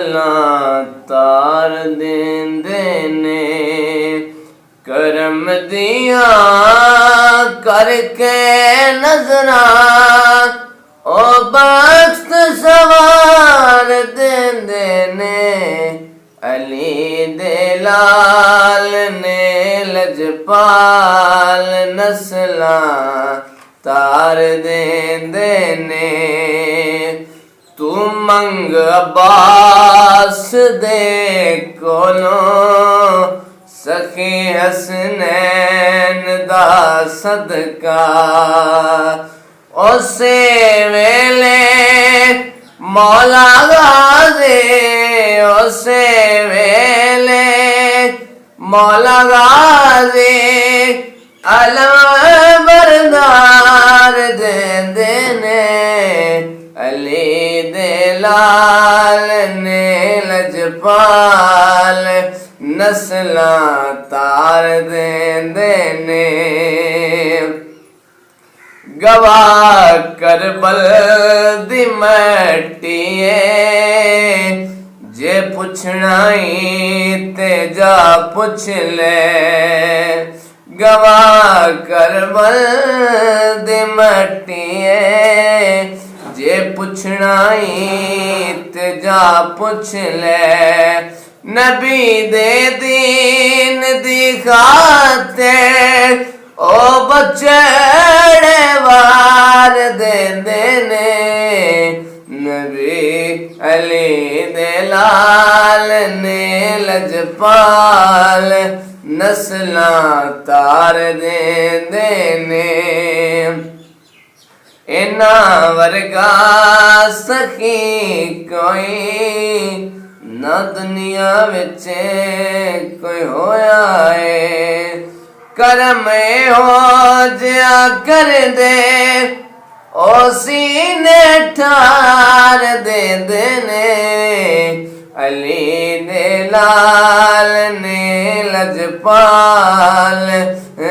ਨਸਲਾਂ ਤਾਰ ਦੇਂਦੇ ਨੇ। ਕਰਮ ਦੀਆਂ ਕਰਕੇ ਨਜ਼ਰਾਂ ਉਹ ਬਖਤ ਸਵਾਰ ਦੇਂਦੇ ਨੇ। ਅਲੀ ਦੇ ਲਾਲ ਨੇ ਲਜਪਾਲ ਨਸਲਾਂ ਤਾਰ ਦੇਂਦੇ ਨੇ। ਤੂੰ ਮੰਗ ਅਬਾਸ ਦੇ ਕੋਲੋਂ ਸਖੀ ਹਸਨੈਨ ਦਾ ਸਦਕਾ। ਉਸੇ ਵੇਲੇ ਮੌਲਾ ਗਾਜ਼ੀ, ਉਸੇ ਵੇਲੇ ਮੌਲਾ ਗਾਜ਼ੀ ਅਲਮ ਬਰਦਾਰ ਦੇਂਦੇ ਨੇ। ਅਲੀ ਦੇ ਲਾਲ ਨੇ ਲਜਪਾਲ ਨਸਲਾਂ ਤਾਰ ਦੇਂਦੇ ਨੇ। ਗਵਾਹ ਕਰਬਲ ਦੀ ਮੱਟੀਏ ਜੇ ਪੁੱਛਣਾ ਈ ਤੇ ਜਾ ਪੁੱਛ ਲੈ। ਗਵਾਹ ਕਰਬਲ ਦੀ ਮੱਟੀਏ ਜੇ ਪੁੱਛਣਾ ਈ ਤੇ ਜਾ ਪੁੱਛ ਲੈ। ਨਬੀ ਦੇ ਦੀਨ ਦੀ ਖਾਤਰ ਉਹ ਬਚੜੇ ਵਾਰ ਦੇਂਦੇ ਨੇ। ਨਬੀ ਅਲੀ ਦੇ ਲਾਲ ਨੇ ਲਜਪਾਲ ਨਸਲਾਂ ਤਾਰ ਦੇਂਦੇ ਨੇ। ਇਨ੍ਹਾਂ ਵਰਗਾ ਸਖੀ ਕੋਈ ਨਾ ਦੁਨੀਆ ਵਿੱਚ ਕੋਈ ਹੋਇਆ ਏ। ਕਰਮ ਹੋ ਜਿਆ ਕਰਦੇ ਉਹ ਸੀਨੇ ਠਾਰ ਦੇਂਦੇ ਨੇ। ਅਲੀ ਦੇ ਲਾਲ ਨੇ ਲਜਪਾਲ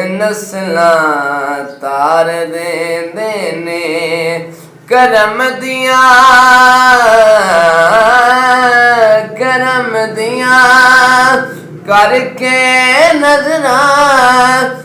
ਨਸਲਾਂ ਤਾਰ ਦੇਂਦੇ ਨੇ। ਕਰਮ ਦੀਆਂ ਕਰਕੇ ਨਜ਼ਰਾਂ